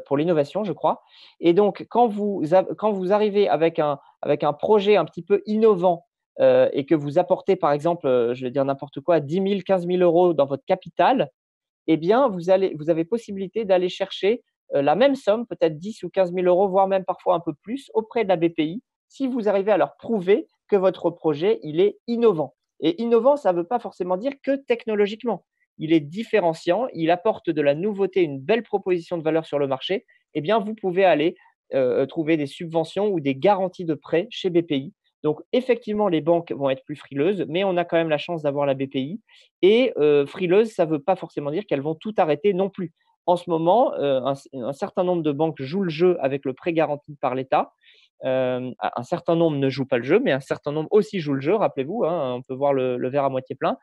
pour l'innovation, je crois. Et donc, quand vous arrivez avec un projet un petit peu innovant et que vous apportez, par exemple, je vais dire n'importe quoi, 10 000, 15 000 euros dans votre capital, eh bien, vous avez possibilité d'aller chercher la même somme, peut-être 10 ou 15 000 euros, voire même parfois un peu plus, auprès de la BPI, si vous arrivez à leur prouver que votre projet, il est innovant. Et innovant, ça ne veut pas forcément dire que technologiquement. Il est différenciant, il apporte de la nouveauté, une belle proposition de valeur sur le marché. Eh bien, vous pouvez aller trouver des subventions ou des garanties de prêt chez BPI. Donc, effectivement, les banques vont être plus frileuses, mais on a quand même la chance d'avoir la BPI. Et frileuses, ça ne veut pas forcément dire qu'elles vont tout arrêter non plus. En ce moment, un certain nombre de banques jouent le jeu avec le prêt garanti par l'État. Un certain nombre ne jouent pas le jeu, mais un certain nombre aussi jouent le jeu, rappelez-vous, hein, on peut voir le verre à moitié plein.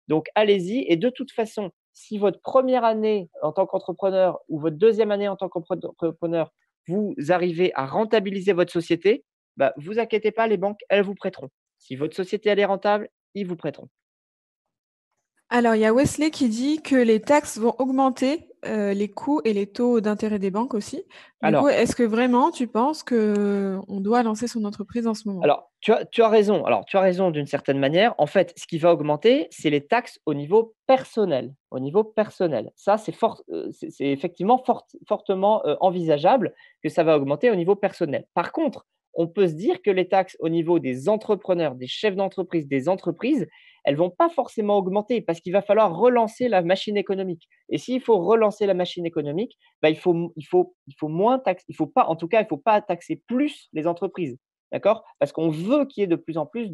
Donc allez-y et de toute façon, si votre première année en tant qu'entrepreneur ou votre deuxième année en tant qu'entrepreneur, vous arrivez à rentabiliser votre société, bah, vous inquiétez pas, les banques, elles vous prêteront. Si votre société elle est rentable, ils vous prêteront.
Alors, il y a Wesley qui dit que les taxes vont augmenter, les coûts et les taux d'intérêt des banques aussi. Du coup,
Alors,
est-ce que vraiment tu penses qu'on doit lancer son entreprise en ce moment?
Alors, tu as raison. Alors, tu as raison d'une certaine manière. En fait, ce qui va augmenter, c'est les taxes au niveau personnel. Au niveau personnel. Ça, c'est effectivement fortement envisageable que ça va augmenter au niveau personnel. Par contre, on peut se dire que les taxes au niveau des entrepreneurs, des chefs d'entreprise, des entreprises, elles vont pas forcément augmenter parce qu'il va falloir relancer la machine économique. Et s'il faut relancer la machine économique, bah, il faut moins taxer. Il faut pas, en tout cas, il faut pas taxer plus les entreprises. D'accord? Parce qu'on veut qu'il y ait de plus en plus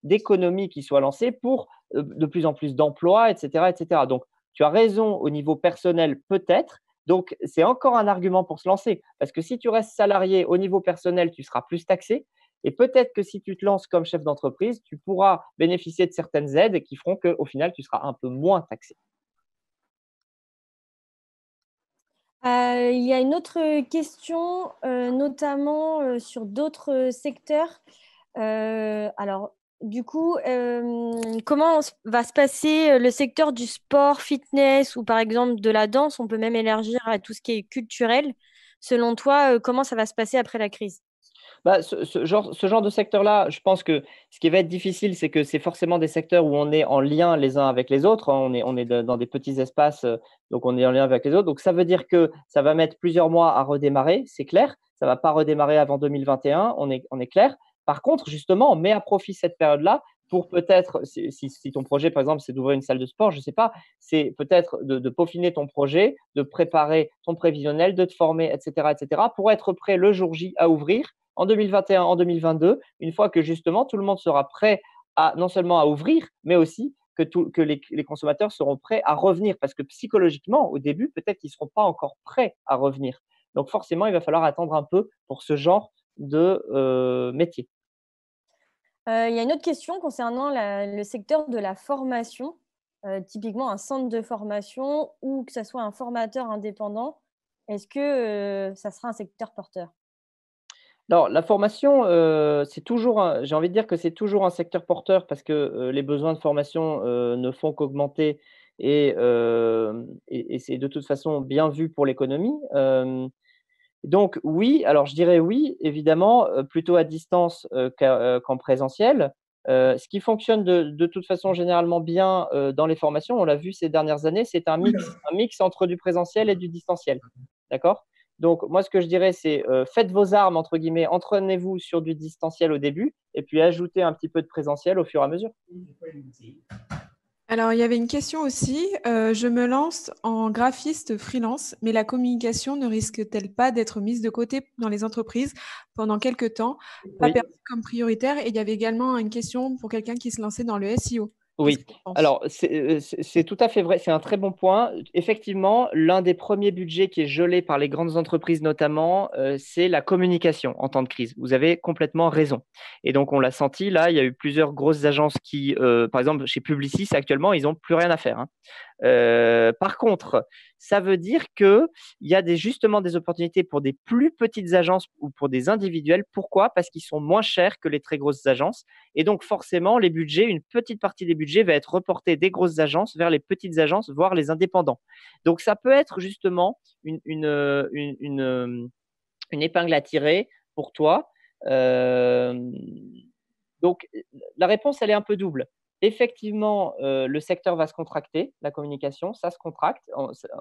d'économies qui soient lancées pour de plus en plus d'emplois, etc., etc. Donc, tu as raison au niveau personnel, peut-être. Donc, c'est encore un argument pour se lancer. Parce que si tu restes salarié au niveau personnel, tu seras plus taxé. Et peut-être que si tu te lances comme chef d'entreprise, tu pourras bénéficier de certaines aides qui feront qu'au final, tu seras un peu moins taxé.
Il y a une autre question, notamment sur d'autres secteurs. Alors, du coup, comment va se passer le secteur du sport, fitness ou par exemple de la danse? On peut même élargir à tout ce qui est culturel. Selon toi, comment ça va se passer après la crise?
Bah, ce genre de secteur-là, je pense que ce qui va être difficile, c'est que c'est forcément des secteurs où on est en lien les uns avec les autres, hein. On est dans des petits espaces, donc on est en lien avec les autres. Donc ça veut dire que ça va mettre plusieurs mois à redémarrer, c'est clair. Ça va pas redémarrer avant 2021, on est clair. Par contre, justement, on met à profit cette période-là pour peut-être, si ton projet, par exemple, c'est d'ouvrir une salle de sport, je ne sais pas, c'est peut-être de peaufiner ton projet, de préparer ton prévisionnel, de te former, etc., pour être prêt le jour J à ouvrir en 2021, en 2022, une fois que justement tout le monde sera prêt non seulement à ouvrir, mais aussi que les consommateurs seront prêts à revenir. Parce que psychologiquement, au début, peut-être qu'ils ne seront pas encore prêts à revenir. Donc forcément, il va falloir attendre un peu pour ce genre de métier.
Il y a une autre question concernant le secteur de la formation, typiquement un centre de formation ou que ce soit un formateur indépendant. Est-ce que ça sera un secteur porteur?
Alors, la formation, c'est toujours j'ai envie de dire que c'est toujours un secteur porteur parce que les besoins de formation ne font qu'augmenter et c'est de toute façon bien vu pour l'économie. Donc oui, alors je dirais oui, évidemment, plutôt à distance, qu'en présentiel. Ce qui fonctionne de toute façon généralement bien, dans les formations, on l'a vu ces dernières années, c'est un mix entre du présentiel et du distanciel. D'accord? Donc moi, ce que je dirais, c'est, «Faites vos armes» entre guillemets, entraînez-vous sur du distanciel au début et puis ajoutez un petit peu de présentiel au fur et à mesure.
Alors, il y avait une question aussi. Je me lance en graphiste freelance, mais la communication ne risque-t-elle pas d'être mise de côté dans les entreprises pendant quelques temps, pas
Oui.
perçue comme prioritaire? Et il y avait également une question pour quelqu'un qui se lançait dans le SEO. Qu'est-ce
Oui,
que tu penses?
alors c'est tout à fait vrai, c'est un très bon point. Effectivement, l'un des premiers budgets qui est gelé par les grandes entreprises notamment, c'est la communication en temps de crise. Vous avez complètement raison et donc on l'a senti là, il y a eu plusieurs grosses agences qui, par exemple chez Publicis actuellement, ils ont plus rien à faire, hein. Par contre, ça veut dire qu'il y a justement des opportunités pour des plus petites agences ou pour des individuels. Pourquoi? Parce qu'ils sont moins chers que les très grosses agences et donc forcément les budgets, une petite partie des budgets va être reportée des grosses agences vers les petites agences, voire les indépendants. Donc ça peut être justement une épingle à tirer pour toi. Hem, donc la réponse, elle est un peu double. Effectivement, le secteur va se contracter, la communication, ça se contracte.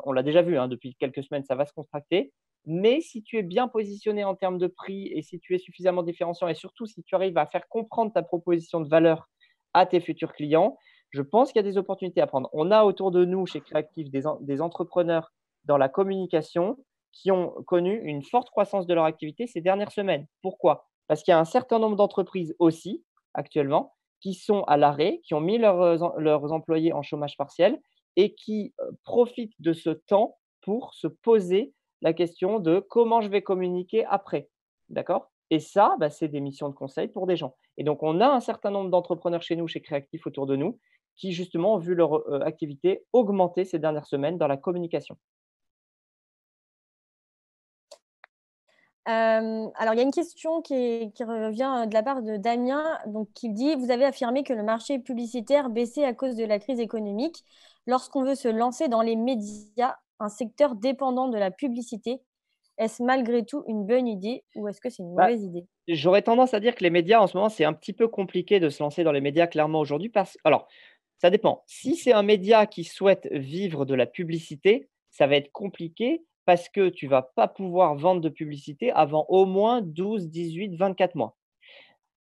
On l'a déjà vu, hein, depuis quelques semaines, ça va se contracter. Mais si tu es bien positionné en termes de prix et si tu es suffisamment différenciant et surtout si tu arrives à faire comprendre ta proposition de valeur à tes futurs clients, je pense qu'il y a des opportunités à prendre. On a autour de nous, chez Creactive, des entrepreneurs dans la communication qui ont connu une forte croissance de leur activité ces dernières semaines. Pourquoi? Parce qu'il y a un certain nombre d'entreprises aussi, actuellement, qui sont à l'arrêt, qui ont mis leurs employés en chômage partiel et qui profitent de ce temps pour se poser la question de comment je vais communiquer après. D'accord? Et ça, bah, c'est des missions de conseil pour des gens. Et donc, on a un certain nombre d'entrepreneurs chez nous, chez Creactive, autour de nous, qui justement ont vu leur activité augmenter ces dernières semaines dans la communication.
Alors, il y a une question qui revient de la part de Damien, donc, qui dit: Vous avez affirmé que le marché publicitaire baissait à cause de la crise économique. Lorsqu'on veut se lancer dans les médias, un secteur dépendant de la publicité, est-ce malgré tout une bonne idée ou est-ce que c'est une
Bah,
mauvaise idée?
j'aurais tendance à dire que les médias, en ce moment, c'est un petit peu compliqué de se lancer dans les médias clairement aujourd'hui alors, ça dépend. Si c'est un média qui souhaite vivre de la publicité, ça va être compliqué parce que tu vas pas pouvoir vendre de publicité avant au moins 12, 18, 24 mois.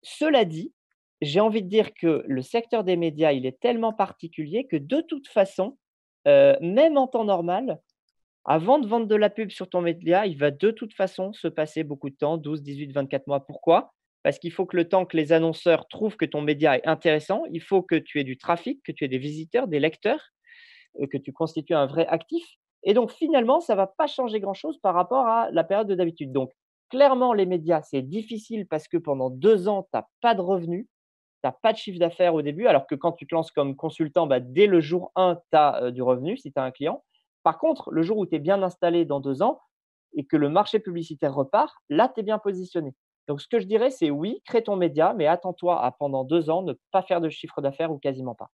Cela dit, j'ai envie de dire que le secteur des médias, il est tellement particulier que de toute façon, même en temps normal, avant de vendre de la pub sur ton média, il va de toute façon se passer beaucoup de temps, 12, 18, 24 mois. Pourquoi? Parce qu'il faut que le temps que les annonceurs trouvent que ton média est intéressant, il faut que tu aies du trafic, que tu aies des visiteurs, des lecteurs, que tu constitues un vrai actif. Et donc finalement, ça ne va pas changer grand-chose par rapport à la période de d'habitude. Donc clairement, les médias, c'est difficile parce que pendant 2 ans, tu as pas de revenus, tu as pas de chiffre d'affaires au début, alors que quand tu te lances comme consultant, bah, dès le jour 1, tu as du revenu si tu as un client. Par contre, le jour où tu es bien installé dans 2 ans et que le marché publicitaire repart, là, tu es bien positionné. Donc ce que je dirais, c'est oui, crée ton média, mais attends-toi à pendant 2 ans ne pas faire de chiffre d'affaires ou quasiment pas.